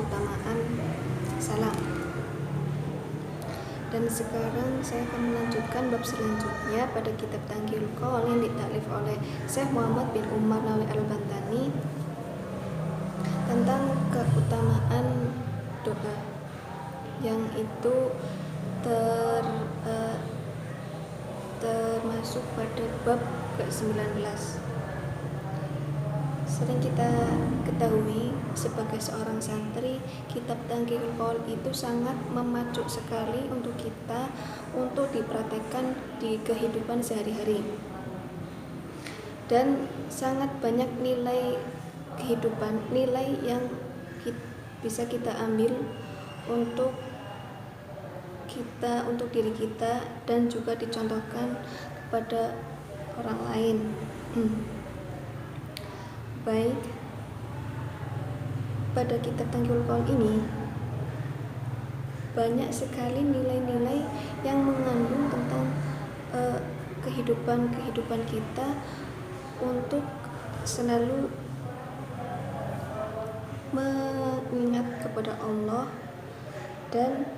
keutamaan salam. Dan sekarang saya akan melanjutkan bab selanjutnya pada kitab Tanqihul Qaul yang ditaklif oleh Syekh Muhammad bin Umar Nawawi Al-Bantani tentang keutamaan doa, yang itu termasuk pada bab ke-19. Sering kita ketahui sebagai seorang santri, kitab Tanqihul Qaul itu sangat memacu sekali untuk kita untuk dipraktekkan di kehidupan sehari-hari, dan sangat banyak nilai kehidupan, nilai yang bisa kita ambil untuk diri kita dan juga dicontohkan kepada orang lain. Baik, pada kitab Tanqihul Qaul ini banyak sekali nilai-nilai yang mengandung tentang kehidupan kita untuk selalu mengingat kepada Allah, dan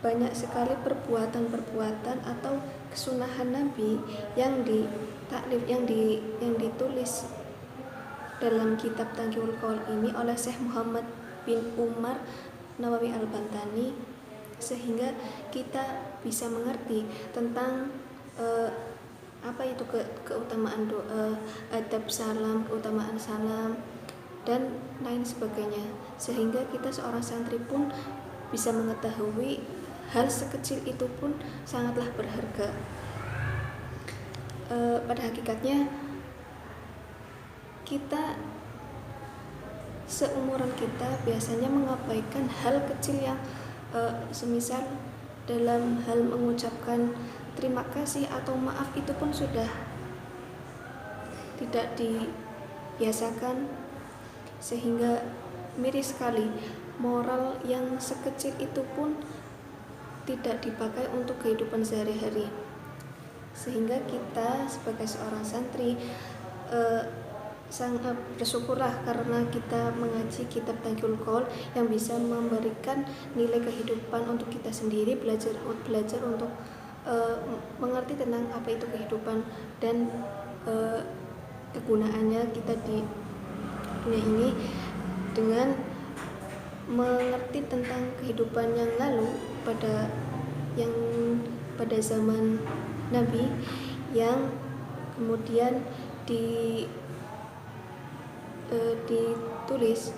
banyak sekali perbuatan-perbuatan atau kesunahan Nabi yang ditulis dalam kitab Tanqihul Qaul ini oleh Syekh Muhammad bin Umar Nawawi Al-Bantani, sehingga kita bisa mengerti tentang apa itu keutamaan doa, adab salam, keutamaan salam, dan lain sebagainya, sehingga kita seorang santri pun bisa mengetahui hal sekecil itu pun sangatlah berharga. Pada hakikatnya kita seumuran kita biasanya mengabaikan hal kecil yang semisal dalam hal mengucapkan terima kasih atau maaf itu pun sudah tidak dibiasakan, sehingga miris sekali moral yang sekecil itu pun tidak dipakai untuk kehidupan sehari-hari, sehingga kita sebagai seorang santri sangat bersyukurlah karena kita mengaji kitab Tanqihul Qaul yang bisa memberikan nilai kehidupan untuk kita sendiri, belajar untuk mengerti tentang apa itu kehidupan dan kegunaannya kita di dunia ini, dengan mengerti tentang kehidupan yang lalu pada zaman Nabi, yang kemudian ditulis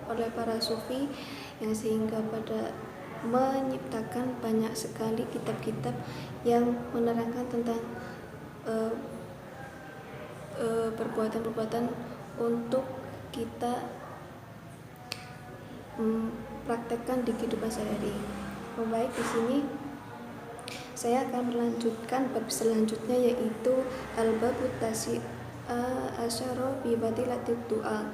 oleh para sufi, yang sehingga pada menciptakan banyak sekali kitab-kitab yang menerangkan tentang perbuatan-perbuatan untuk kita praktekkan di kehidupan sehari-hari. Baik, di sini saya akan melanjutkan bab selanjutnya, yaitu al-babu asyara bi batilatid du'a.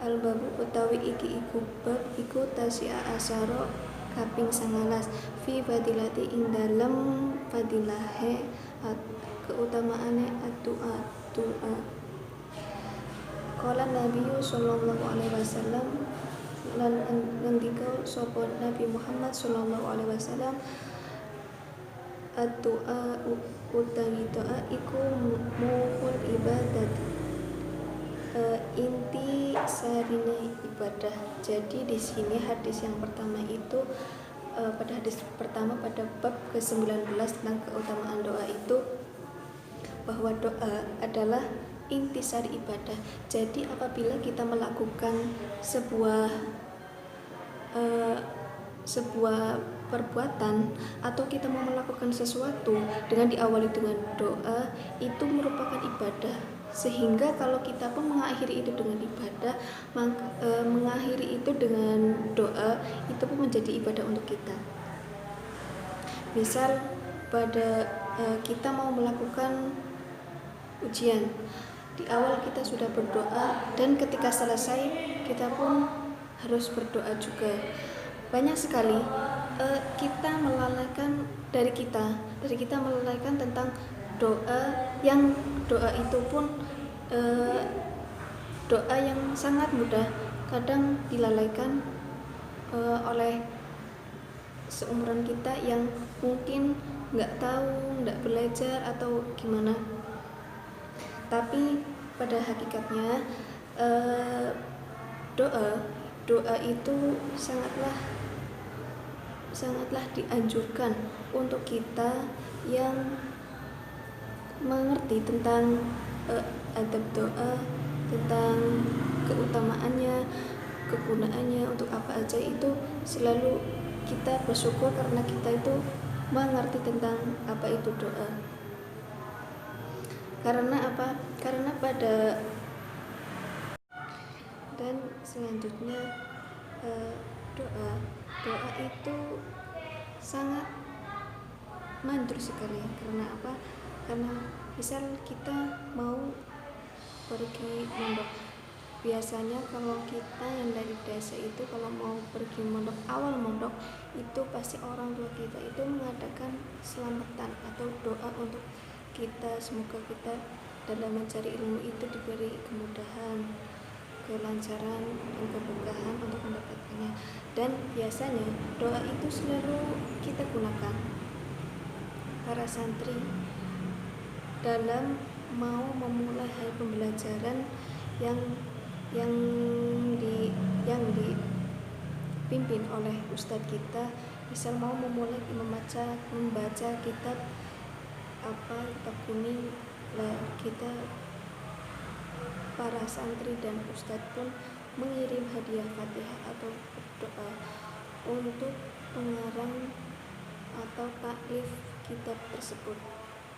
Al-babu utawi iki iku bab iku asyara kaping 19 fi badilati ing dalem fadilahe keutamaane doa. Qala Nabi sallallahu alaihi wasallam, lan ngendika sapa Nabi Muhammad sallallahu alaihi wasallam, ad-du'a utawi doa iku mukhul ibadat, inti sarine ibadah. Jadi di sini hadis yang pertama itu pada bab ke-19 tentang keutamaan doa itu, bahwa doa adalah intisari ibadah. Jadi apabila kita melakukan sebuah perbuatan atau kita mau melakukan sesuatu dengan diawali dengan doa, itu merupakan ibadah. Sehingga kalau kita pun mengakhiri itu dengan ibadah, mengakhiri itu dengan doa, itu pun menjadi ibadah untuk kita. Misal pada kita mau melakukan ujian, di awal kita sudah berdoa, dan ketika selesai kita pun harus berdoa juga. Banyak sekali kita melalaikan dari kita melalaikan tentang doa, yang doa itu pun doa yang sangat mudah kadang dilalaikan oleh seumuran kita yang mungkin nggak tahu, nggak belajar atau gimana. Tapi pada hakikatnya doa itu sangatlah dianjurkan untuk kita yang mengerti tentang adab doa, tentang keutamaannya, kegunaannya untuk apa aja. Itu selalu kita bersyukur karena kita itu mengerti tentang apa itu doa. Karena apa? Karena dan selanjutnya doa itu sangat manjur sekali. Karena apa? Karena misal kita mau pergi mondok, biasanya kalau kita yang dari desa itu kalau mau pergi mondok, awal mondok itu pasti orang tua kita itu mengadakan selamatan atau doa untuk kita, semoga kita dalam mencari ilmu itu diberi kemudahan, kelancaran, dan keberkahan untuk mendapatkannya. Dan biasanya doa itu selalu kita gunakan para santri dalam mau memulai hari pembelajaran yang dipimpin oleh ustadz kita. Misal mau memulai membaca kitab kuning, kita para santri dan ustadz pun mengirim hadiah Fatihah atau doa untuk pengarang atau taklif kitab tersebut.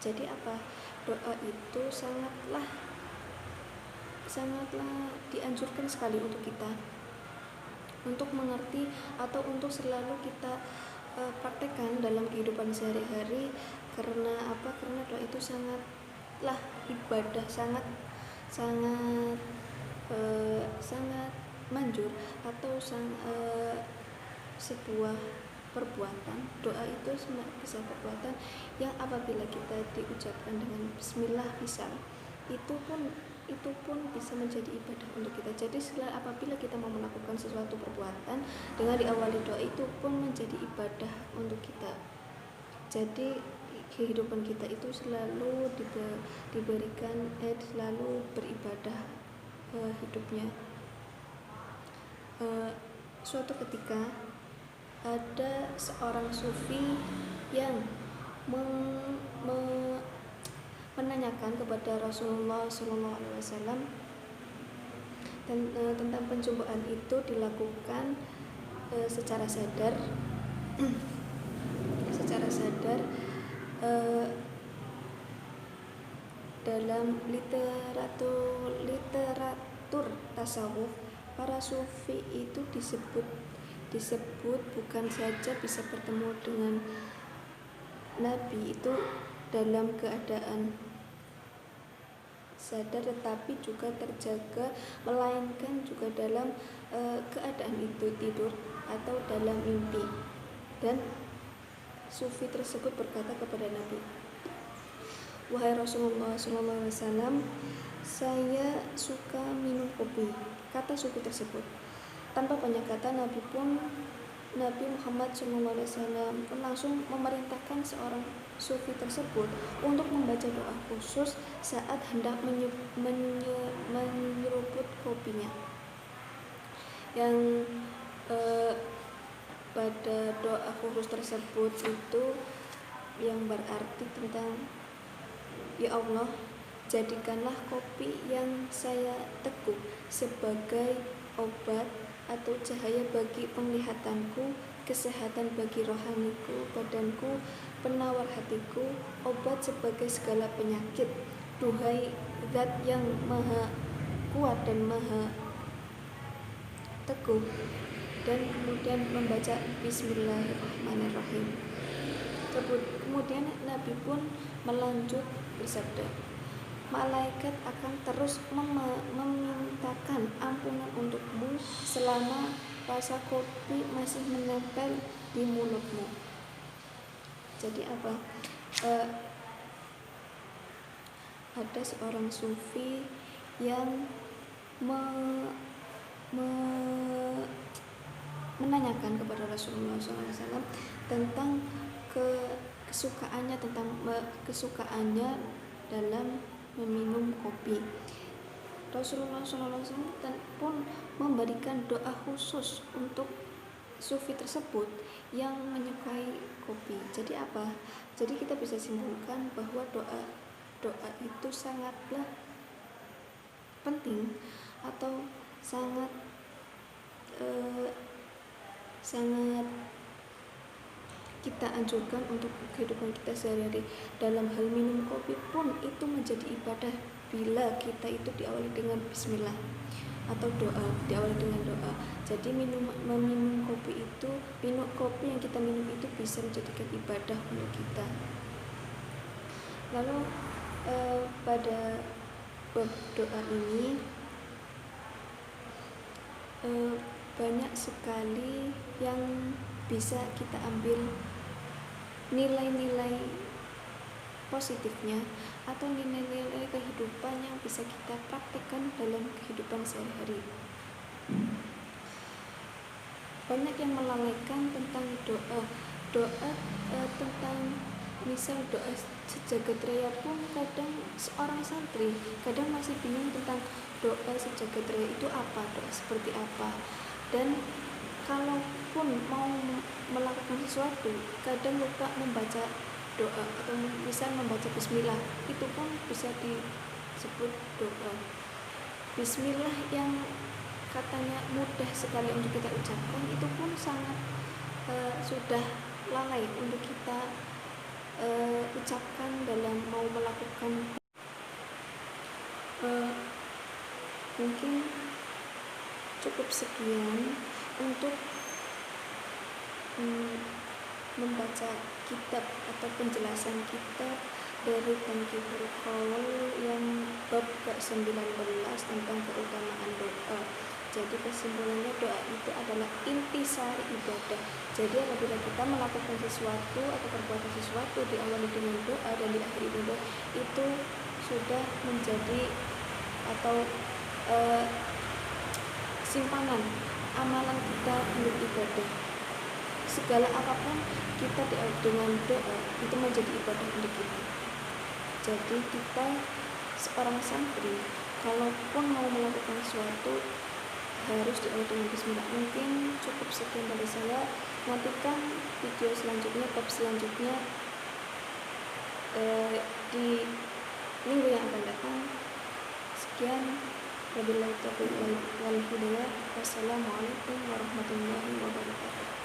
Jadi apa? Doa itu sangatlah dianjurkan sekali untuk kita untuk mengerti atau untuk selalu kita praktekkan dalam kehidupan sehari-hari. Karena apa? Karena doa itu sangatlah ibadah, sangat manjur atau sebuah perbuatan. Doa itu bisa perbuatan yang apabila kita diucapkan dengan bismillah misal, itu pun bisa menjadi ibadah untuk kita. Jadi apabila kita mau melakukan sesuatu perbuatan dengan diawali doa, itu pun menjadi ibadah untuk kita. Jadi kehidupan kita itu selalu diberikan selalu beribadah hidupnya. Suatu ketika ada seorang sufi yang menanyakan kepada Rasulullah SAW tentang pencobaan itu dilakukan secara sadar dalam literatur tasawuf. Para sufi itu disebut bukan saja bisa bertemu dengan Nabi itu dalam keadaan sadar, tetapi juga terjaga, melainkan juga dalam keadaan itu tidur atau dalam mimpi. Dan sufi tersebut berkata kepada Nabi, "Wahai Rasulullah SAW, saya suka minum kopi," kata sufi tersebut. Tanpa banyak kata, Nabi Muhammad SAW pun langsung memerintahkan seorang sufi tersebut untuk membaca doa khusus saat hendak menyeruput kopinya. Yang pada doa khusus tersebut itu yang berarti tentang, "Ya Allah, jadikanlah kopi yang saya teguk sebagai obat atau cahaya bagi penglihatanku, kesehatan bagi rohaniku, badanku, penawar hatiku, obat sebagai segala penyakit. Duhai Zat yang maha kuat dan maha teguh." Dan kemudian membaca Bismillahirrahmanirrahim. Kemudian Nabi pun melanjut bersabda, "Malaikat akan terus memintakan ampunan untukmu selama rasa kopi masih menempel di mulutmu." Jadi apa? Ada seorang sufi yang me- me- menanyakan kepada Rasulullah SAW tentang kesukaannya dalam meminum kopi. Rasulullah SAW pun memberikan doa khusus untuk sufi tersebut yang menyukai kopi. Jadi apa? Jadi kita bisa simpulkan bahwa doa itu sangatlah penting atau sangat kita anjurkan untuk kehidupan kita sehari-hari. Dalam hal minum kopi pun itu menjadi ibadah bila kita itu diawali dengan bismillah atau doa, diawali dengan doa. Jadi meminum kopi yang kita minum itu bisa menjadikan ibadah untuk kita. Lalu pada bab doa ini banyak sekali yang bisa kita ambil nilai-nilai positifnya atau nilai-nilai kehidupan yang bisa kita praktekkan dalam kehidupan sehari-hari. Banyak yang melalaikan tentang doa tentang misal doa sejagat raya pun kadang seorang santri kadang masih bingung tentang doa sejagat raya itu apa, doa seperti apa. Dan kalaupun mau melakukan sesuatu kadang lupa membaca doa atau misal membaca bismillah, itu pun bisa disebut doa. Bismillah yang katanya mudah sekali untuk kita ucapkan itu pun sangat sudah lalai untuk kita ucapkan dalam mau melakukan. Mungkin cukup sekian untuk membaca kitab atau penjelasan kitab dari Tanqihul Qaul yang bab ke-19 tentang keutamaan doa. Jadi kesimpulannya doa itu adalah intisari ibadah. Jadi apabila kita melakukan sesuatu atau perbuatan sesuatu diawali dengan doa dan diakhiri dengan doa, itu sudah menjadi atau simpanan amalan kita untuk ibadah. Segala apapun kita diawali dengan doa itu menjadi ibadah untuk kita. Jadi kita seorang santri kalaupun mau melakukan sesuatu harus diawali dengan bismillah. Mungkin cukup sekian dari saya. Nantikan video selanjutnya, bab selanjutnya di minggu yang akan datang. Sekian, wabillahi taufiq wal hidayah. Wassalamualaikum warahmatullahi wabarakatuh.